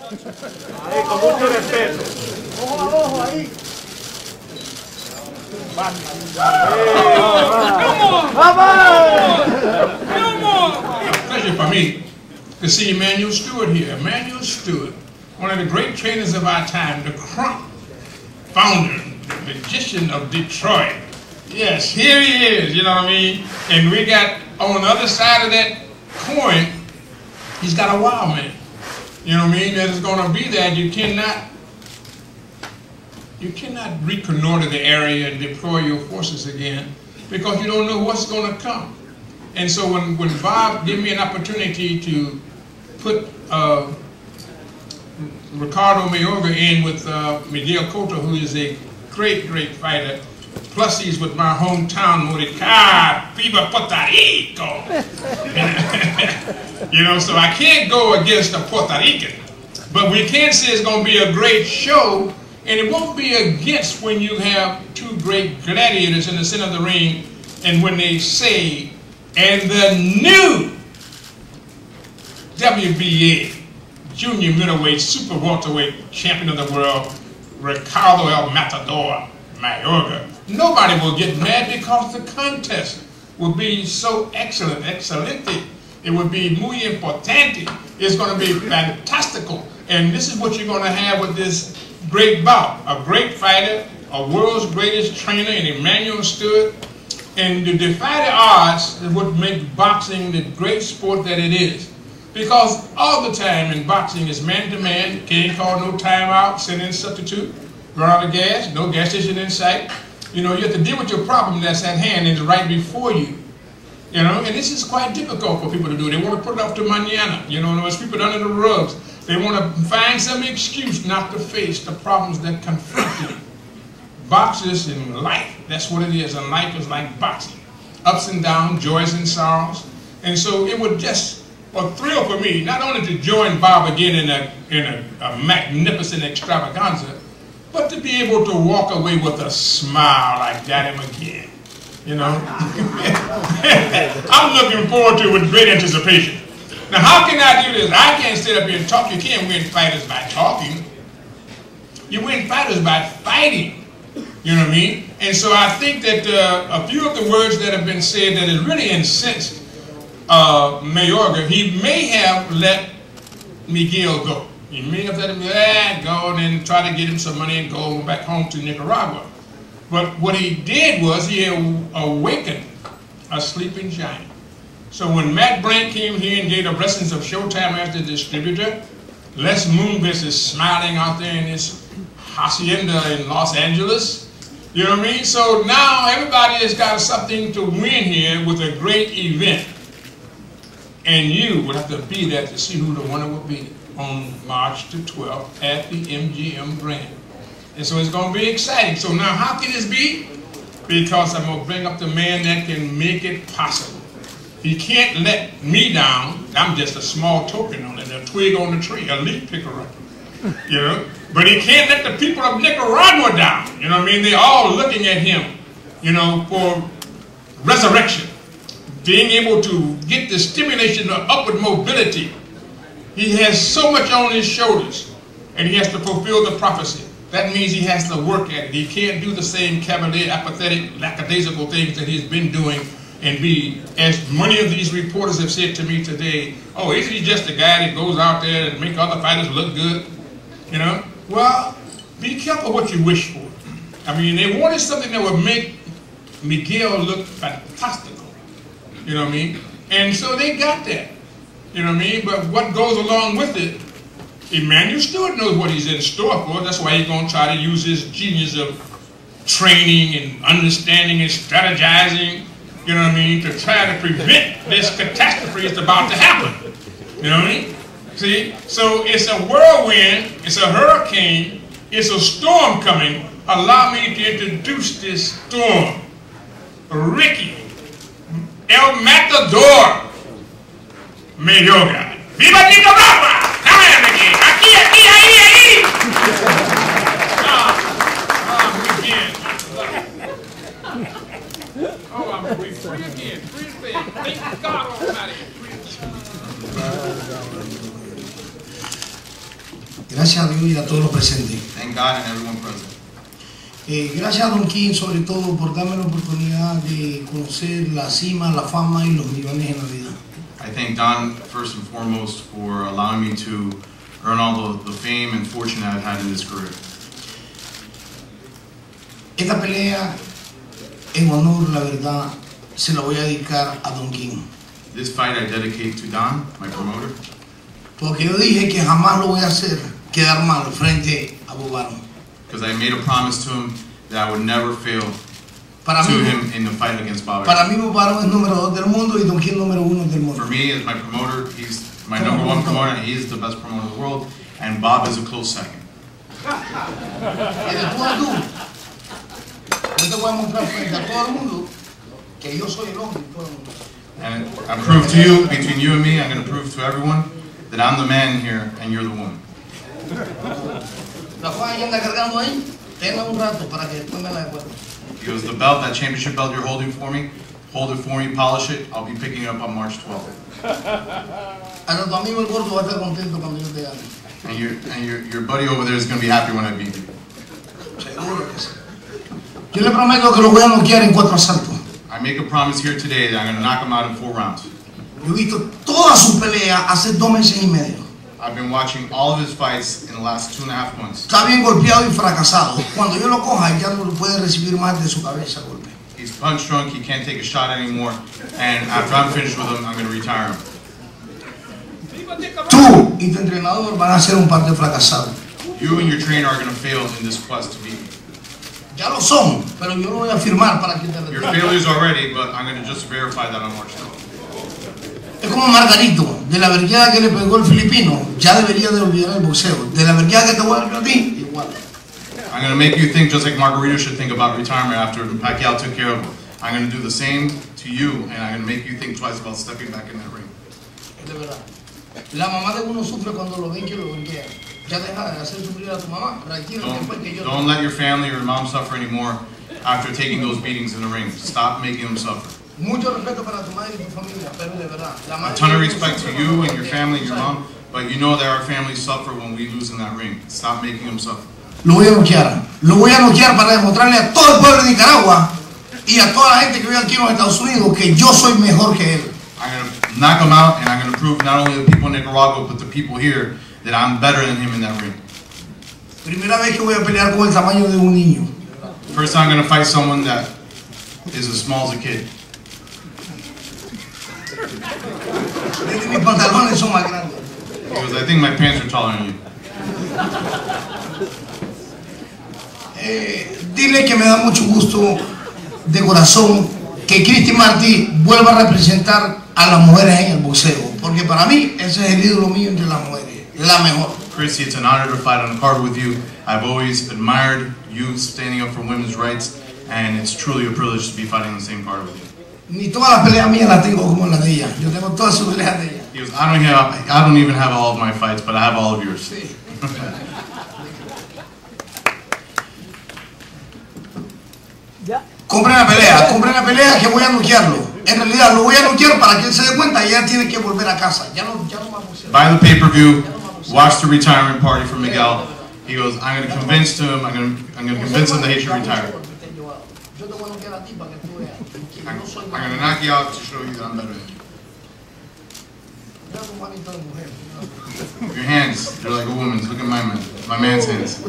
Ahí, con mucho respeto. Ojo a ojo ahí. Pleasure for me to see Emmanuel Stewart here. Emmanuel Stewart, one of the great trainers of our time, the Crump founder, the magician of Detroit. Yes, here he is, you know what I mean? And we got on the other side of that coin, he's got a wild man. You know what I mean? That is going to be that you cannot reconnoiter the area and deploy your forces again because you don't know what's going to come. And so when Bob gave me an opportunity to put Ricardo Mayorga in with Miguel Cotto, who is a great, great fighter, plus he's with my hometown, Ricardo, Viva Puerto Rico. You know, so I can't go against a Puerto Rican, but we can say it's going to be a great show, and it won't be against when you have two great gladiators in the center of the ring, and when they say, and the new WBA junior middleweight super welterweight champion of the world, Ricardo El Matador Mayorga. Nobody will get mad because the contest will be so excellent, excelente. It will be muy importante. It's going to be fantastical. And this is what you're going to have with this great bout. A great fighter, a world's greatest trainer in Emmanuel Stewart. And to defy the odds is what makes boxing the great sport that it is. Because all the time in boxing is man-to-man. You can't call no timeout, send in substitute, run out of gas, no gas station in sight. You know, you have to deal with your problem that's at hand and it's right before you. You know, and this is quite difficult for people to do. They want to put it off to mañana. You know, it's people under the rugs. They want to find some excuse not to face the problems that confront them. Boxers in life, that's what it is. And life is like boxing. Ups and downs, joys and sorrows. And so it would just a thrill for me, not only to join Bob again in a magnificent extravaganza, but to be able to walk away with a smile like got him again. You know? I'm looking forward to it with great anticipation. Now, how can I do this? I can't sit up here and talk. You can't win fighters by talking. You win fighters by fighting. You know what I mean? And so I think that a few of the words that have been said that has really incensed Mayorga, he may have let Miguel go. He may have let him go and then try to get him some money and go back home to Nicaragua. But what he did was he awakened a sleeping giant. So when Matt Brandt came here and gave the blessings of Showtime as the distributor, Les Moonves is smiling out there in his hacienda in Los Angeles. You know what I mean? So now everybody has got something to win here with a great event. And you would have to be there to see who the winner will be on March the 12th at the MGM Grand. And so it's going to be exciting. So now how can this be? Because I'm going to bring up the man that can make it possible. He can't let me down. I'm just a small token on it, a twig on the tree, a leaf picker up. You know? But he can't let the people of Nicaragua down. You know what I mean? They're all looking at him, you know, for resurrection. Being able to get the stimulation of upward mobility. He has so much on his shoulders, and he has to fulfill the prophecy. That means he has to work at it. He can't do the same cavalier, apathetic, lackadaisical things that he's been doing and be, as many of these reporters have said to me today, oh, isn't he just a guy that goes out there and make other fighters look good? You know? Well, be careful what you wish for. I mean, they wanted something that would make Miguel look fantastical. You know what I mean? And so they got that. You know what I mean? But what goes along with it, Emmanuel Stewart knows what he's in store for. That's why he's going to try to use his genius of training and understanding and strategizing, you know what I mean, to try to prevent this catastrophe that's about to happen. You know what I mean? See? So it's a whirlwind, it's a hurricane, it's a storm coming. Allow me to introduce this storm. Ricky El Matador Mayorga. ¡Viva Nicaragua! ¡Come on, Ricky! ¡Aquí, aquí, ahí, ahí! Oh, I'm free again. Free again. Thank God Almighty. Free again. Gracias a Dios y a todos los presentes. Thank God and everyone present. Gracias a Don King sobre todo por darme la oportunidad de conocer la cima, la fama y los millones en la vida. I thank Don first and foremost for allowing me to earn all the fame and fortune I've had in this career. Esta pelea, en honor, la verdad, se la voy a dedicar a Don King. This fight I dedicate to Don, my promoter, Porque yo dije que jamás lo voy a hacer quedar mal frente a Bobano. because I made a promise to him that I would never fail Para to mí, him in the fight against Bobby. para mí Bobano es número 2 del mundo y Don King número 1 del mundo. For me, as my promoter, he's my number one promoter, and he is the best promoter in the world, and Bob is a close second. Y de tú a tú, yo te voy a mostrar frente a todo el mundo que yo soy el hombre de todo el mundo. And I prove to you, between you and me, I'm going to prove to everyone that I'm the man here and you're the woman. La Juan que anda cargando ahí, tenga un rato para que después me la devuelva. He goes, the belt, that championship belt you're holding for me, hold it for me, polish it. I'll be picking it up on March 12th. Hasta tu amigo el gordo va a estar contento cuando yo te gane. And your buddy over there is going to be happy when I beat you. Seguro que sí. Yo le prometo que lo voy a noquear en 4 asaltos. I make a promise here today that I'm going to knock him out in 4 rounds. Yo he visto toda su pelea hace 2 meses y medio. I've been watching all of his fights in the last 2.5 months. Está bien golpeado y fracasado. Cuando yo lo coja, ya no puede recibir más de su cabeza golpe. He's punch drunk, he can't take a shot anymore, and after I'm finished with him, I'm going to retire him. Tú y tu entrenador van a ser un par de fracasados. You and your trainer are going to fail in this quest to beat me. Ya lo son, pero yo lo voy a firmar para que te You're retires. failures already, but I'm going to just verify that on March 12th. Es como Margarito, de la vergüenza que le pegó el filipino, ya debería de olvidar el boxeo. De la vergüenza que te voy a dar a ti, igual. I'm going to make you think just like Margarito should think about retirement after Pacquiao took care of him. I'm going to do the same to you, and I'm going to make you think twice about stepping back in that ring. Es de verdad. La mamá de uno sufre cuando lo ven que lo golpea. Ya deja de hacer sufrir a tu mamá. Retírate después que yo. Don't let your family or your mom suffer anymore after taking those beatings in the ring. Stop making them suffer. Mucho respeto para tu madre y tu familia, pero de verdad. La A madre ton of de uno respect to sufre you cuando and your golpea. family and your mom, but you know that our families suffer when we lose in that ring. Stop making them suffer. Lo voy a noquear. Lo voy a noquear para demostrarle a todo el pueblo de Nicaragua y a toda la gente que vive aquí en los Estados Unidos que yo soy mejor que él. I'm going to knock him out, and I'm going to prove not only the people in Nicaragua, but the people here that I'm better than him in that ring. Primera vez que voy a pelear con el tamaño de un niño. First time I'm going to fight someone that is as small as a kid. Desde mis pantalones son más grandes. Because I think my pants are taller than you. Dile que me da mucho gusto de corazón que Cristi Martí vuelva a representar a las mujeres en el boxeo, porque para mí ese es el ídolo mío entre las mujeres, la mejor. Christy, it's an honor to fight on the card with you. I've always admired you standing up for women's rights, and it's truly a privilege to be fighting on the same card with you. Ni todas las peleas mías las tengo como las de ella. Yo tengo todas sus peleas de ella. He goes, I don't even have all of my fights, but I have all of yours. Sí. Compren la pelea que voy a noquearlo. En realidad lo voy a noquear para que él se dé cuenta y ya tiene que volver a casa. Ya no va a boxear. Buy the pay-per-view, watch the retirement party for Miguel. He goes, I'm going to convince him, I'm going to convince him that he should retire. Yo te voy a noquear a ti para que tú veas que no soy I'm going to knock you out to show you that I'm better than you. Mira tu manito de mujer. Your hands, they're like a woman's. Look at my man's hands.